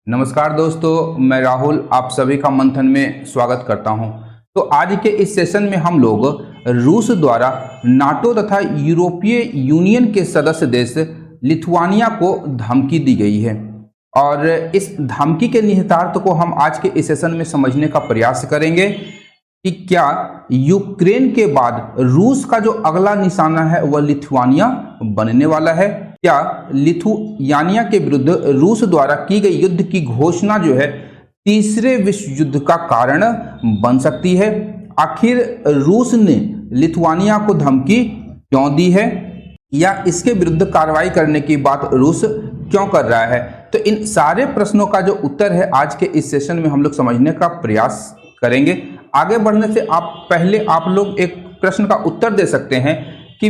नमस्कार दोस्तों, मैं राहुल आप सभी का मंथन में स्वागत करता हूं। तो आज के इस सेशन में हम लोग रूस द्वारा नाटो तथा यूरोपीय यूनियन के सदस्य देश लिथुआनिया को धमकी दी गई है और इस धमकी के निहितार्थ को हम आज के इस सेशन में समझने का प्रयास करेंगे कि क्या यूक्रेन के बाद रूस का जो अगला निशाना है वह लिथुआनिया बनने वाला है। क्या लिथुआनिया के विरुद्ध रूस द्वारा की गई युद्ध की घोषणा जो है तीसरे विश्व युद्ध का कारण बन सकती है। आखिर रूस ने लिथुआनिया को धमकी क्यों दी है या इसके विरुद्ध कार्रवाई करने की बात रूस क्यों कर रहा है। तो इन सारे प्रश्नों का जो उत्तर है आज के इस सेशन में हम लोग समझने का प्रयास करेंगे। आगे बढ़ने से पहले आप लोग एक प्रश्न का उत्तर दे सकते हैं कि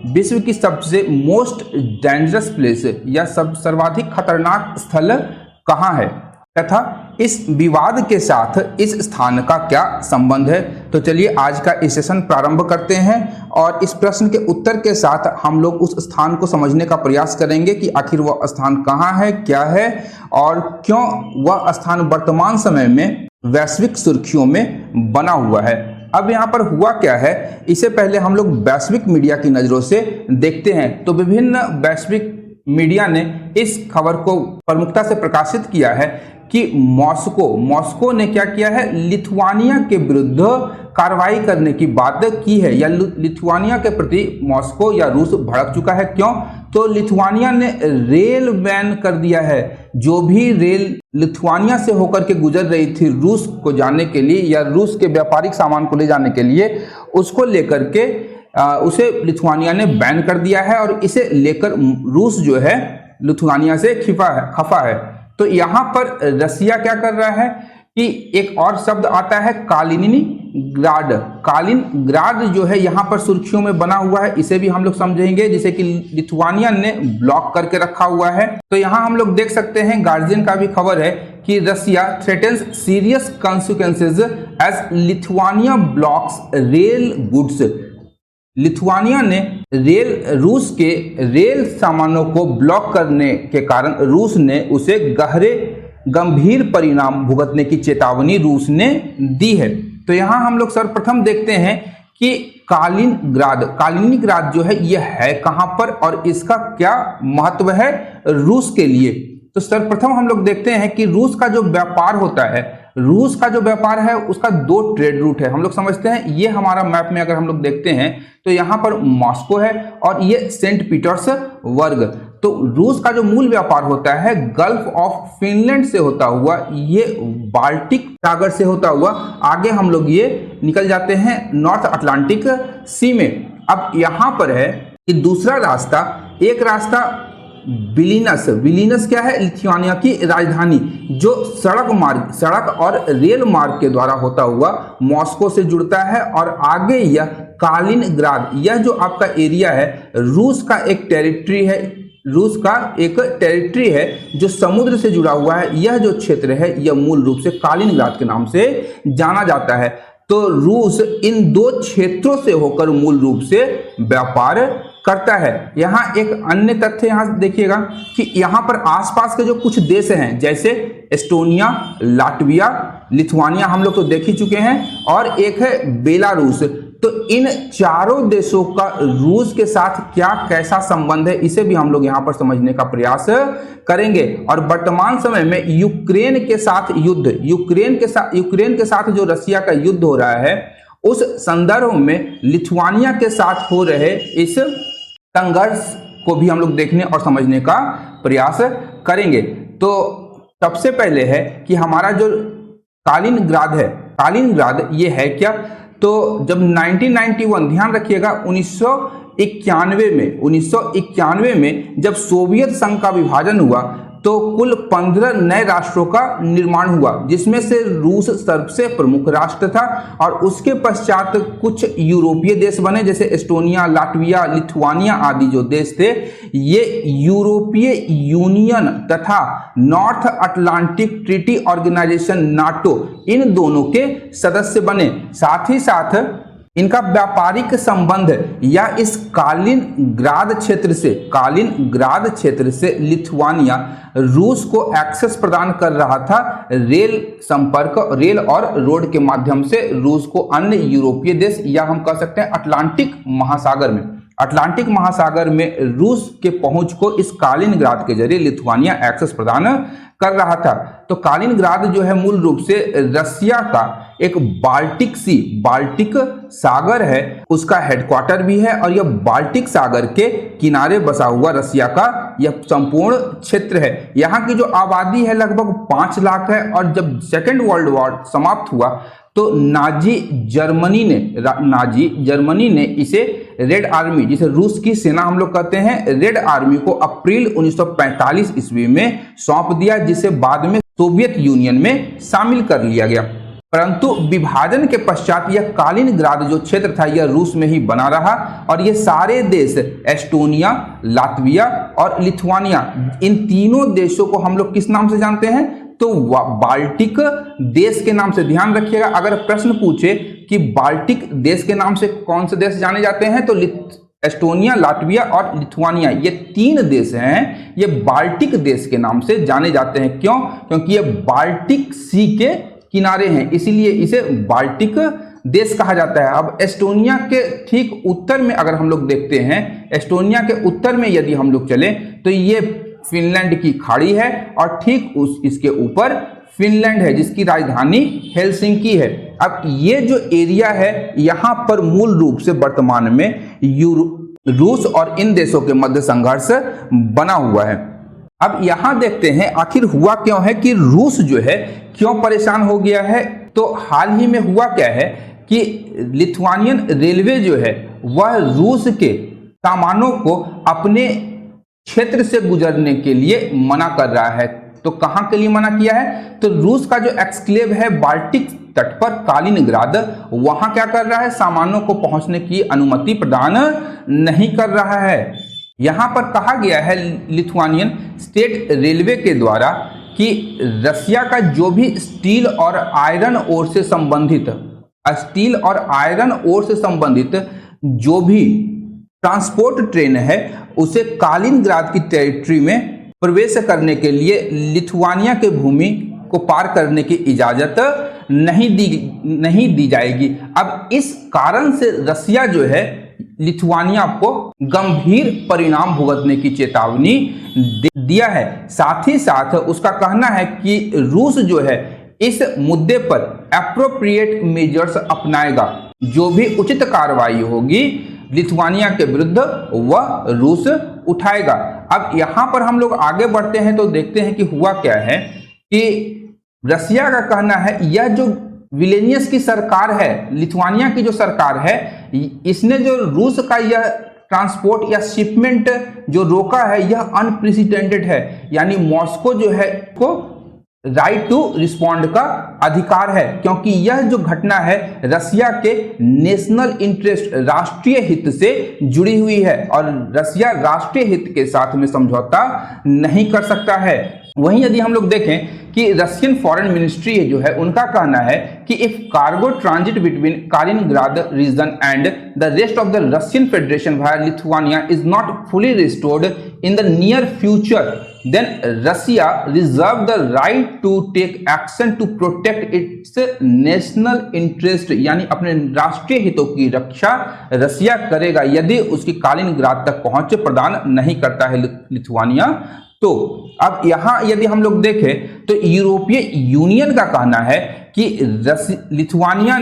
विश्व की सबसे मोस्ट डेंजरस प्लेस या सर्वाधिक खतरनाक स्थल कहाँ है तथा इस विवाद के साथ इस स्थान का क्या संबंध है। तो चलिए आज का इस सेशन प्रारंभ करते हैं और इस प्रश्न के उत्तर के साथ हम लोग उस स्थान को समझने का प्रयास करेंगे कि आखिर वह स्थान कहाँ है, क्या है और क्यों वह स्थान वर्तमान समय में वैश्विक सुर्खियों में बना हुआ है। अब यहाँ पर हुआ क्या है, इससे पहले हम लोग वैश्विक मीडिया की नज़रों से देखते हैं। तो विभिन्न वैश्विक मीडिया ने इस खबर को प्रमुखता से प्रकाशित किया है कि मॉस्को ने क्या किया है, लिथुआनिया के विरुद्ध कार्रवाई करने की बात की है या लिथुआनिया के प्रति मॉस्को या रूस भड़क चुका है। क्यों? तो लिथुआनिया ने रेल बैन कर दिया है। जो भी रेल लिथुआनिया से होकर के गुजर रही थी रूस को जाने के लिए या रूस के व्यापारिक सामान को ले जाने के लिए, उसको लेकर के उसे लिथुआनिया ने बैन कर दिया है और इसे लेकर रूस जो है लिथुआनिया से खफा है। तो यहाँ पर रसिया क्या कर रहा है कि एक और शब्द आता है कालिनग्राड जो है यहाँ पर सुर्खियों में बना हुआ है। इसे भी हम लोग समझेंगे जिसे कि लिथुआनिया ने ब्लॉक करके रखा हुआ है। तो यहाँ हम लोग देख सकते हैं, गार्जियन का भी खबर है कि Russia threatens serious consequences as Lithuania blocks rail goods. Lithuania ने रूस के रेल सामानों को ब्लॉक करने के कारण रूस ने उसे गंभीर परिणाम भुगतने की चेतावनी रूस ने दी है। तो यहाँ हम लोग सर्वप्रथम देखते हैं कि कालिनिंग्राद जो है यह है कहाँ पर और इसका क्या महत्व है रूस के लिए। तो सर्वप्रथम हम लोग देखते हैं कि रूस का जो व्यापार है उसका दो ट्रेड रूट है। हम लोग समझते हैं, ये हमारा मैप में अगर हम लोग देखते हैं तो यहाँ पर मॉस्को है और ये सेंट पीटर्सबर्ग। तो रूस का जो मूल व्यापार होता है गल्फ ऑफ फिनलैंड से होता हुआ, ये बाल्टिक सागर से होता हुआ आगे हम लोग ये निकल जाते हैं नॉर्थ अटलांटिक सी में। अब यहाँ पर है कि दूसरा रास्ता, एक रास्ता विलिनस क्या है, लिथुआनिया की राजधानी, जो सड़क और रेल मार्ग के द्वारा होता हुआ मॉस्को से जुड़ता है और आगे यह कालिनग्राद, यह जो आपका एरिया है रूस का एक टेरिटरी है जो समुद्र से जुड़ा हुआ है। यह जो क्षेत्र है यह मूल रूप से कालिनग्राद के नाम से जाना जाता है। तो रूस इन दो क्षेत्रों से होकर मूल रूप से व्यापार करता है। यहाँ एक अन्य तथ्य यहाँ देखिएगा कि यहाँ पर आसपास के जो कुछ देश हैं जैसे एस्टोनिया, लाटविया, लिथुआनिया हम लोग तो देख ही चुके हैं और एक है बेलारूस। तो इन चारों देशों का रूस के साथ क्या कैसा संबंध है इसे भी हम लोग यहाँ पर समझने का प्रयास करेंगे। और वर्तमान समय में यूक्रेन के साथ जो रसिया का युद्ध हो रहा है उस संदर्भ में लिथुआनिया के साथ हो रहे इस संघर्ष को भी हम लोग देखने और समझने का प्रयास करेंगे। तो सबसे पहले है कि हमारा जो कालिनग्राद ये है क्या। तो जब 1991, ध्यान रखिएगा 1991 में जब सोवियत संघ का विभाजन हुआ तो कुल 15 नए राष्ट्रों का निर्माण हुआ, जिसमें से रूस सबसे प्रमुख राष्ट्र था और उसके पश्चात कुछ यूरोपीय देश बने जैसे एस्टोनिया, लाटविया, लिथुआनिया आदि जो देश थे ये यूरोपीय यूनियन तथा North Atlantic Treaty Organization NATO इन दोनों के सदस्य बने। साथ ही साथ इनका व्यापारिक संबंध या इस कालिनग्राद क्षेत्र से लिथुआनिया रूस को एक्सेस प्रदान कर रहा था, रेल और रोड के माध्यम से रूस को अन्य यूरोपीय देश या हम कह सकते हैं अटलांटिक महासागर में रूस के पहुंच को इस कालिनग्राद के जरिए लिथुआनिया एक्सेस प्रदान कर रहा था। तो कालिनग्राद जो है मूल रूप से रसिया का एक बाल्टिक सागर है, उसका हेडक्वार्टर भी है और यह बाल्टिक सागर के किनारे बसा हुआ रसिया का यह संपूर्ण क्षेत्र है। यहाँ की जो आबादी है लगभग 5 लाख है और जब सेकेंड वर्ल्ड वॉर समाप्त हुआ तो नाजी जर्मनी ने इसे रेड आर्मी, जिसे रूस की सेना हम लोग कहते हैं, रेड आर्मी को अप्रैल 1945 ईस्वी में सौंप दिया, जिसे बाद में सोवियत यूनियन में शामिल कर लिया गया। परंतु विभाजन के पश्चात यह कालिनग्राद जो क्षेत्र था यह रूस में ही बना रहा और ये सारे देश एस्टोनिया, लातविया और लिथुआनिया, इन तीनों देशों को हम लोग किस नाम से जानते हैं? तो बाल्टिक देश के नाम से। ध्यान रखिएगा, अगर प्रश्न पूछे कि बाल्टिक देश के नाम से कौन से देश जाने जाते हैं तो एस्टोनिया, लातविया और लिथुआनिया, ये 3 देश हैं, ये बाल्टिक देश के नाम से जाने जाते हैं। क्यों? क्योंकि ये बाल्टिक सी के किनारे हैं, इसीलिए इसे बाल्टिक देश कहा जाता है। अब एस्टोनिया के ठीक उत्तर में अगर हम लोग देखते हैं, एस्टोनिया के उत्तर में यदि हम लोग चले तो ये फिनलैंड की खाड़ी है और ठीक इसके ऊपर फिनलैंड है जिसकी राजधानी हेलसिंकी है। अब ये जो एरिया है यहाँ पर मूल रूप से वर्तमान में रूस और इन देशों के मध्य संघर्ष बना हुआ है। अब यहाँ देखते हैं आखिर हुआ क्यों है कि रूस जो है क्यों परेशान हो गया है। तो हाल ही में हुआ क्या है कि लिथुआनियन रेलवे जो है वह रूस के सामानों को अपने क्षेत्र से गुजरने के लिए मना कर रहा है। तो कहां के लिए मना किया है? तो रूस का जो एक्सक्लेव है बाल्टिक तट पर कालिनग्राद, वहां क्या कर रहा है? सामानों को पहुंचने की अनुमति प्रदान नहीं कर रहा है। यहां पर कहा गया है लिथुआनियन स्टेट रेलवे के द्वारा कि रसिया का जो भी स्टील और आयरन ओर से संबंधित जो भी ट्रांसपोर्ट ट्रेन है उसे कालिनग्राद की टेरिटरी में प्रवेश करने के लिए लिथुआनिया के भूमि को पार करने की इजाजत नहीं दी जाएगी। अब इस कारण से रसिया जो है लिथुआनिया को गंभीर परिणाम भुगतने की चेतावनी दिया है। साथ ही साथ उसका कहना है कि रूस जो है इस मुद्दे पर एप्रोप्रिएट मेजर्स अपनाएगा, जो भी उचित कार्रवाई होगी लिथुआनिया के विरुद्ध वह रूस उठाएगा। अब यहां पर हम लोग आगे बढ़ते हैं तो देखते हैं कि हुआ क्या है कि रसिया का कहना है यह जो विलेनियस की सरकार है, लिथुआनिया की जो सरकार है, इसने जो रूस का यह ट्रांसपोर्ट या शिपमेंट जो रोका है यह अनप्रेसिडेंटेड है। यानी मॉस्को जो है को राइट टू रिस्पॉन्ड का अधिकार है, क्योंकि यह जो घटना है रसिया के नेशनल इंटरेस्ट, राष्ट्रीय हित से जुड़ी हुई है और रसिया राष्ट्रीय हित के साथ में समझौता नहीं कर सकता है। वहीं यदि हम लोग देखें कि रशियन फॉरेन मिनिस्ट्री जो है उनका कहना है कि if cargo transit between Kaliningrad region and the rest of the Russian Federation via Lithuania is not fully restored in the near future then Russia reserve the right to take action to protect its national interest, यानी अपने राष्ट्रीय हितों की रक्षा रसिया करेगा यदि उसकी कालिनग्राद तक पहुंच प्रदान नहीं करता है लिथुआनिया। तो अब यहां यदि हम लोग देखें तो यूरोपीय यूनियन का कहना है कि लिथुआनिया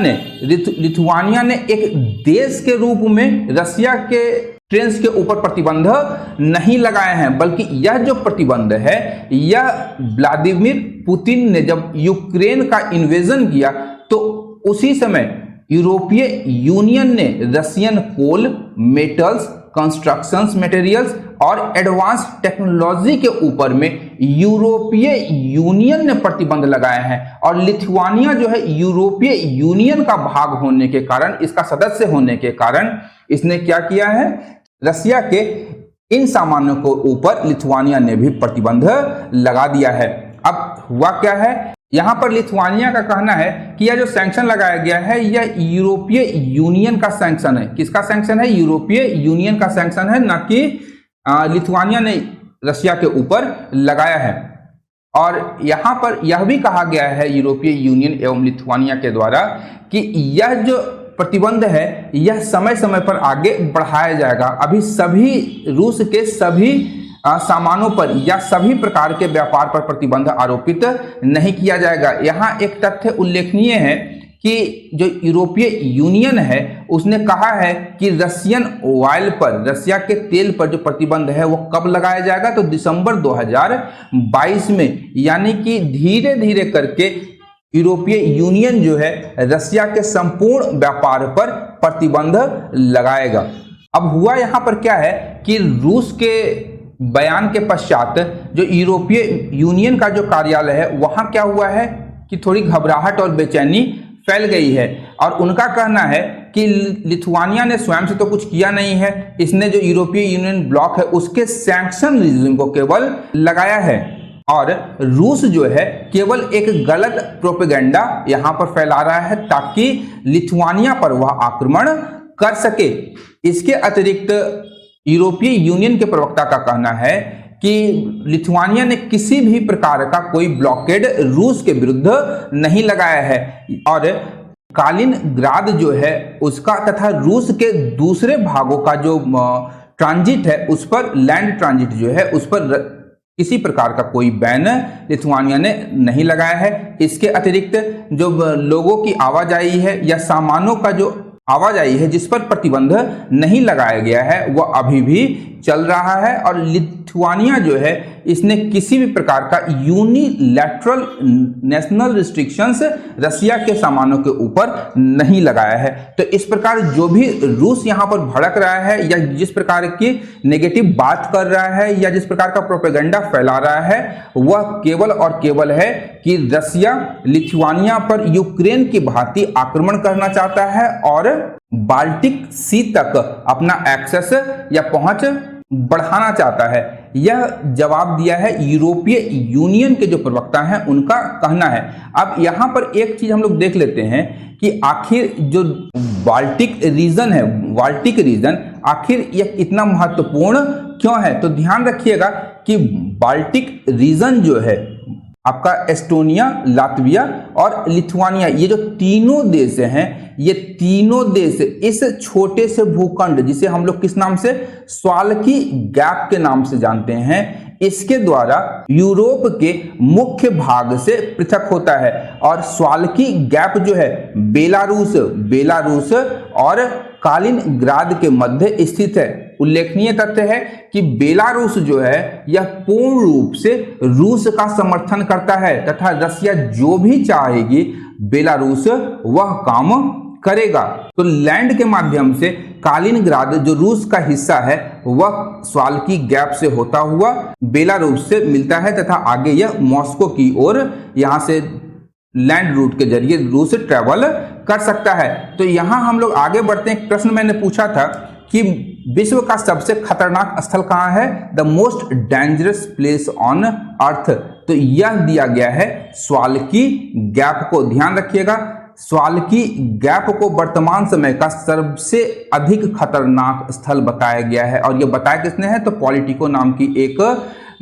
ने एक देश के रूप में रसिया के ट्रेन्स के ऊपर प्रतिबंध नहीं लगाए हैं, बल्कि यह जो प्रतिबंध है यह व्लादिमीर पुतिन ने जब यूक्रेन का इन्वेजन किया तो उसी समय यूरोपीय यूनियन ने रशियन कोल, मेटल्स, कंस्ट्रक्शंस मटेरियल्स और एडवांस टेक्नोलॉजी के ऊपर में यूरोपीय यूनियन ने प्रतिबंध लगाए हैं। और लिथुआनिया जो है यूरोपीय यूनियन का भाग होने के कारण, इसका सदस्य होने के कारण इसने क्या किया है, रसिया के इन सामानों के ऊपर लिथुआनिया ने भी प्रतिबंध लगा दिया है। अब हुआ क्या है यहाँ पर लिथुआनिया का कहना है कि यह जो सैंक्शन लगाया गया है यह यूरोपीय यूनियन का सैंक्शन है। किसका सैंक्शन है? यूरोपीय यूनियन का सैंक्शन है, न कि लिथुआनिया ने रसिया के ऊपर लगाया है। और यहाँ पर यह भी कहा गया है यूरोपीय यूनियन एवं लिथुआनिया के द्वारा कि यह जो प्रतिबंध है यह समय समय पर आगे बढ़ाया जाएगा। अभी सभी रूस के सभी सामानों पर या सभी प्रकार के व्यापार पर प्रतिबंध आरोपित नहीं किया जाएगा। यहाँ एक तथ्य उल्लेखनीय है कि जो यूरोपीय यूनियन है उसने कहा है कि रशियन ऑयल पर, रसिया के तेल पर जो प्रतिबंध है वो कब लगाया जाएगा? तो दिसंबर 2022 में, यानी कि धीरे धीरे करके यूरोपीय यूनियन जो है रसिया के संपूर्ण व्यापार पर प्रतिबंध लगाएगा। अब हुआ यहाँ पर क्या है कि रूस के बयान के पश्चात जो यूरोपीय यूनियन का जो कार्यालय है वहां क्या हुआ है कि थोड़ी घबराहट और बेचैनी फैल गई है। और उनका कहना है कि लिथुआनिया ने स्वयं से तो कुछ किया नहीं है, इसने जो यूरोपीय यूनियन ब्लॉक है उसके सैंक्शन रिजिम को केवल लगाया है। और रूस जो है केवल एक गलत प्रोपेगेंडा यहां पर फैला रहा है ताकि लिथुआनिया पर वह आक्रमण कर सके। इसके अतिरिक्त यूरोपीय यूनियन के प्रवक्ता का कहना है कि लिथुआनिया ने किसी भी प्रकार का कोई ब्लॉकेड रूस के विरुद्ध नहीं लगाया है और कालिनग्राद जो है उसका तथा रूस के दूसरे भागों का जो ट्रांजिट है उस पर, लैंड ट्रांजिट जो है उस पर किसी प्रकार का कोई बैन लिथुआनिया ने नहीं लगाया है। इसके अतिरिक्त जो लोगों की आवाजाही है या सामानों का जो आवाजाही है जिस पर प्रतिबंध नहीं लगाया गया है वह अभी भी चल रहा है। और लिथुआनिया जो है इसने किसी भी प्रकार का यूनिलैटरल नेशनल रिस्ट्रिक्शंस रसिया के सामानों के ऊपर नहीं लगाया है। तो इस प्रकार जो भी रूस यहाँ पर भड़क रहा है या जिस प्रकार की नेगेटिव बात कर रहा है या जिस प्रकार का प्रोपेगेंडा फैला रहा है वह केवल और केवल है कि रसिया लिथुआनिया पर यूक्रेन की भांति आक्रमण करना चाहता है और बाल्टिक सी तक अपना एक्सेस या पहुंच बढ़ाना चाहता है। यह जवाब दिया है यूरोपीय यूनियन के जो प्रवक्ता हैं उनका कहना है। अब यहां पर एक चीज हम लोग देख लेते हैं कि आखिर जो बाल्टिक रीजन है, बाल्टिक रीजन आखिर यह इतना महत्वपूर्ण क्यों है? तो ध्यान रखिएगा कि बाल्टिक रीजन जो है आपका एस्टोनिया, लातविया और लिथुआनिया, ये जो तीनों देश हैं ये तीनों देश इस छोटे से भूखंड जिसे हम लोग किस नाम से, स्वाल्की गैप के नाम से जानते हैं, इसके द्वारा यूरोप के मुख्य भाग से पृथक होता है। और स्वाल्की गैप जो है बेलारूस और कालिनग्राद के मध्य स्थित है। उल्लेखनीय तथ्य है कि बेलारूस जो है यह पूर्ण रूप से रूस का समर्थन करता है तथा रसिया जो भी चाहेगी बेलारूस वह काम करेगा। तो लैंड के माध्यम से कालिनग्राद जो रूस का हिस्सा है वह स्वाल्की गैप से होता हुआ बेलारूस से मिलता है तथा आगे यह मॉस्को की ओर यहां से लैंड रूट के जरिए रूस ट्रेवल कर सकता है। तो यहां हम लोग आगे बढ़ते हैं। प्रश्न मैंने पूछा था कि विश्व का सबसे खतरनाक स्थल कहां है, the most dangerous place on earth. तो यह दिया गया है स्वाल्की गैप को। ध्यान रखिएगा, स्वाल्की गैप को वर्तमान समय का सबसे अधिक खतरनाक स्थल बताया गया है। और यह बताया किसने है? तो पॉलिटिको नाम की एक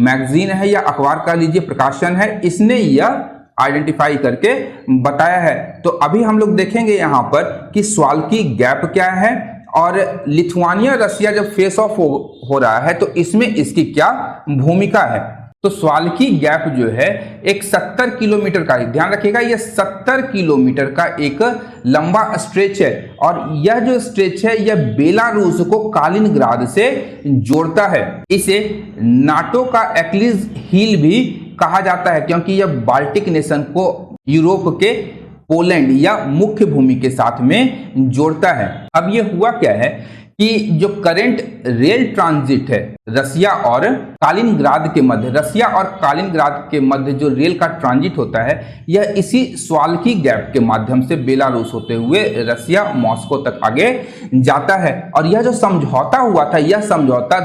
मैगजीन है या अखबार का लीजिए प्रकाशन है, इसने यह आइडेंटिफाई करके बताया है। तो अभी हम लोग देखेंगे यहां पर कि स्वाल्की गैप क्या है और लिथुआनिया रसिया जब फेस ऑफ हो रहा है तो इसमें इसकी क्या भूमिका है। तो स्वाल्की गैप जो है एक 70 किलोमीटर का, ध्यान रखिएगा यह 70 किलोमीटर का एक लंबा स्ट्रेच है और यह जो स्ट्रेच है यह बेलारूस को कालिनग्राद से जोड़ता है। इसे नाटो का एक्लिज हील भी कहा जाता है क्योंकि यह बाल्टिक नेशन को यूरोप के पोलैंड या मुख्य भूमि के साथ में जोड़ता है। अब यह हुआ क्या है कि जो करंट रेल ट्रांजिट है रसिया और कालिनग्राद के मध्य, रसिया और कालिनग्राद के मध्य जो रेल का ट्रांजिट होता है यह इसी स्वाल्की गैप के माध्यम से बेलारूस होते हुए रसिया मॉस्को तक आगे जाता है। और यह जो समझौता हुआ था यह समझौता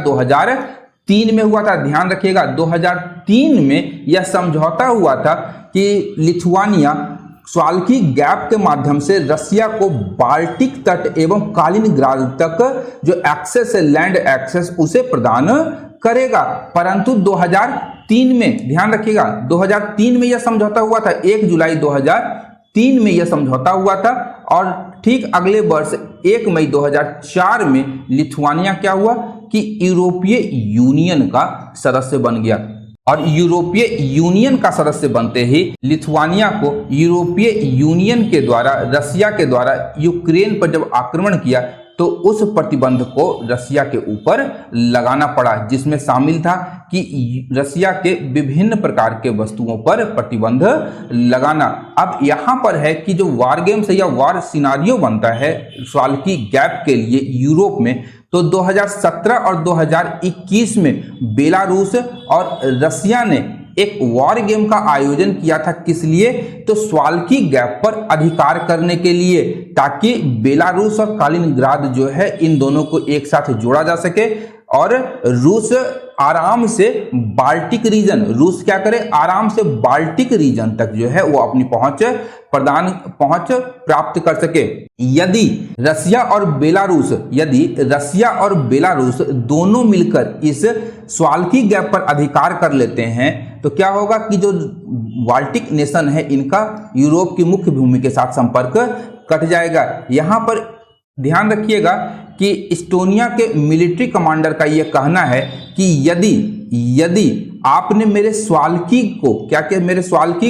2003 में हुआ था। ध्यान रखिएगा 2003 में यह समझौता हुआ था कि लिथुआनिया स्वाल्की गैप के माध्यम से रसिया को बाल्टिक तट एवं कालिनग्राद तक जो एक्सेस है, लैंड एक्सेस, उसे प्रदान करेगा। परंतु 2003 में, ध्यान रखिएगा 2003 में यह समझौता हुआ था, 1 जुलाई 2003 में यह समझौता हुआ था और ठीक अगले वर्ष 1 मई 2004 में लिथुआनिया क्या हुआ कि यूरोपीय यूनियन का सदस्य बन गया। और यूरोपीय यूनियन का सदस्य बनते ही लिथुआनिया को यूरोपीय यूनियन के द्वारा, रसिया के द्वारा यूक्रेन पर जब आक्रमण किया तो उस प्रतिबंध को रसिया के ऊपर लगाना पड़ा, जिसमें शामिल था कि रसिया के विभिन्न प्रकार के वस्तुओं पर प्रतिबंध लगाना। अब यहाँ पर है कि जो वार गेम्स या वार सिनारियो बनता है स्वाल्की गैप के लिए यूरोप में, तो 2017 और 2021 में बेलारूस और रसिया ने एक वॉर गेम का आयोजन किया था। किस लिए? तो स्वाल्की गैप पर अधिकार करने के लिए, ताकि बेलारूस और कालिनग्राद जो है इन दोनों को एक साथ जोड़ा जा सके और रूस आराम से बाल्टिक रीजन, रूस क्या करे, आराम से बाल्टिक रीजन तक जो है वो अपनी पहुंच प्राप्त कर सके। यदि रसिया और बेलारूस दोनों मिलकर इस स्वाल्की गैप पर अधिकार कर लेते हैं तो क्या होगा कि जो बाल्टिक नेशन है इनका यूरोप की मुख्य भूमि के साथ संपर्क कट जाएगा। यहां पर ध्यान रखिएगा कि इस्टोनिया के मिलिट्री कमांडर का यह कहना है कि यदि आपने मेरे स्वाल्की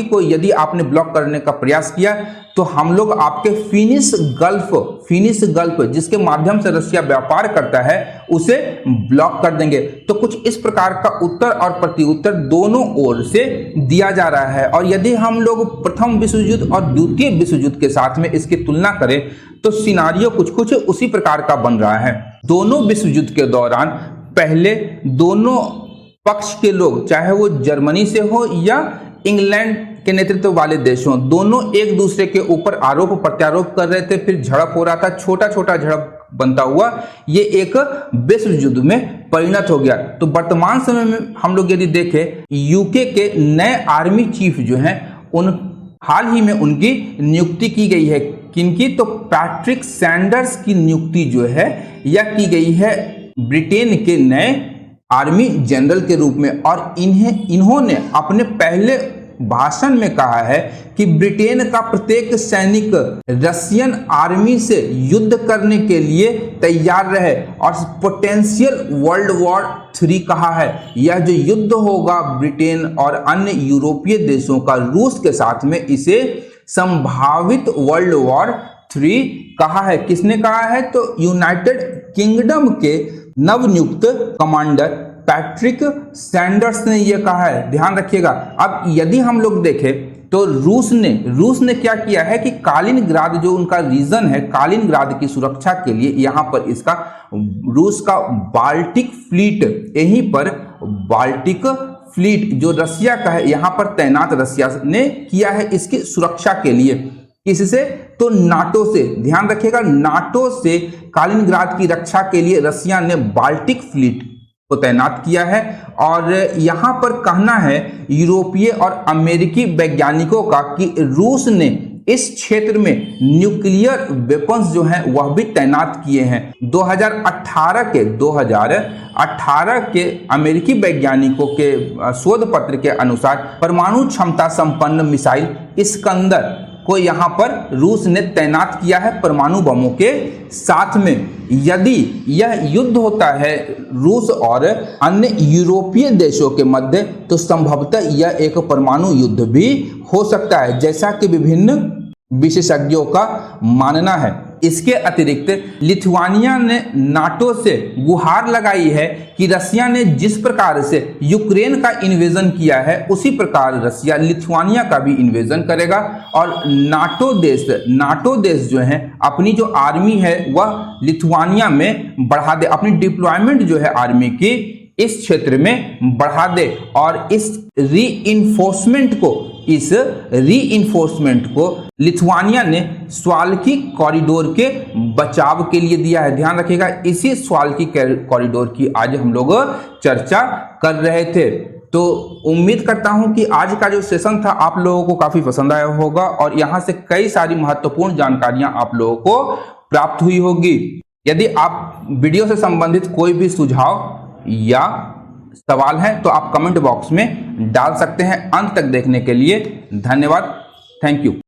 को यदि आपने ब्लॉक करने का प्रयास किया तो हम लोग आपके फिनिश गल्फ जिसके माध्यम से रसिया व्यापार करता है उसे ब्लॉक कर देंगे। तो कुछ इस प्रकार का उत्तर और प्रत्युत्तर दोनों ओर से दिया जा रहा है। और यदि हम लोग प्रथम विश्व युद्ध और द्वितीय विश्व युद्ध के साथ में इसकी तुलना करें तो सिनारियो कुछ उसी प्रकार का बन रहा है। दोनों विश्व युद्ध के दौरान पहले दोनों पक्ष के लोग, चाहे वो जर्मनी से हो या इंग्लैंड के नेतृत्व वाले देशों, दोनों एक दूसरे के ऊपर आरोप प्रत्यारोप कर रहे थे, फिर झड़प हो रहा था, छोटा छोटा झड़प बनता हुआ ये एक विश्व युद्ध में परिणत हो गया। तो वर्तमान समय में हम लोग यदि देखें, यूके के नए आर्मी चीफ जो हैं हाल ही में उनकी नियुक्ति की गई है। किनकी? तो पैट्रिक सैंडर्स की नियुक्ति जो है यह की गई है ब्रिटेन के नए आर्मी जनरल के रूप में। और इन्होंने अपने पहले भाषण में कहा है कि ब्रिटेन का प्रत्येक सैनिक रशियन आर्मी से युद्ध करने के लिए तैयार रहे और पोटेंशियल वर्ल्ड वॉर 3 कहा है। यह जो युद्ध होगा ब्रिटेन और अन्य यूरोपीय देशों का रूस के साथ में, इसे संभावित वर्ल्ड वॉर 3 कहा है। किसने कहा है? तो यूनाइटेड किंगडम के नवनियुक्त कमांडर पैट्रिक सैंडर्स ने यह कहा है। ध्यान रखिएगा। अब यदि हम लोग देखें तो रूस ने क्या किया है कि कालिनग्राद जो उनका रीजन है, कालिनग्राद की सुरक्षा के लिए यहां पर इसका रूस का बाल्टिक फ्लीट, यहीं पर बाल्टिक फ्लीट जो रसिया का है यहां पर तैनात रसिया ने किया है इसकी सुरक्षा के लिए। इससे तो नाटो से, ध्यान रखिएगा, नाटो से कालिनग्राद की रक्षा के लिए रसिया ने बाल्टिक फ्लीट को तैनात किया है। और यहां पर कहना है यूरोपीय और अमेरिकी वैज्ञानिकों का कि रूस ने इस क्षेत्र में न्यूक्लियर वेपन्स जो हैं वह भी तैनात किए हैं। 2018 के अमेरिकी वैज्ञानिकों के शोध पत्र के अनुसार परमाणु क्षमता संपन्न मिसाइल इस्कंदर को यहां पर रूस ने तैनात किया है परमाणु बमों के साथ में। यदि यह युद्ध होता है रूस और अन्य यूरोपीय देशों के मध्य तो संभवतः यह एक परमाणु युद्ध भी हो सकता है, जैसा कि विभिन्न विशेषज्ञों का मानना है। इसके अतिरिक्त लिथुआनिया ने नाटो से गुहार लगाई है कि रसिया ने जिस प्रकार से यूक्रेन का इन्वेजन किया है उसी प्रकार रसिया लिथुआनिया का भी इन्वेजन करेगा। और नाटो देश जो है अपनी जो आर्मी है वह लिथुआनिया में बढ़ा दे, अपनी डिप्लॉयमेंट जो है आर्मी की इस क्षेत्र में बढ़ा दे और इस रीइंफोर्समेंट को इस रीइंफोर्समेंट को लिथुआनिया ने स्वाल्की कॉरिडोर के बचाव के लिए दिया है। ध्यान रखिएगा, इसी स्वाल्की कॉरिडोर की आज हम लोग चर्चा कर रहे थे। तो उम्मीद करता हूं कि आज का जो सेशन था आप लोगों को काफी पसंद आया होगा और यहां से कई सारी महत्वपूर्ण जानकारियां आप लोगों को प्राप्त हुई होगी। यदि आप वीडियो से संबंधित कोई भी सुझाव या सवाल है तो आप कमेंट बॉक्स में डाल सकते हैं। अंत तक देखने के लिए धन्यवाद। Thank you.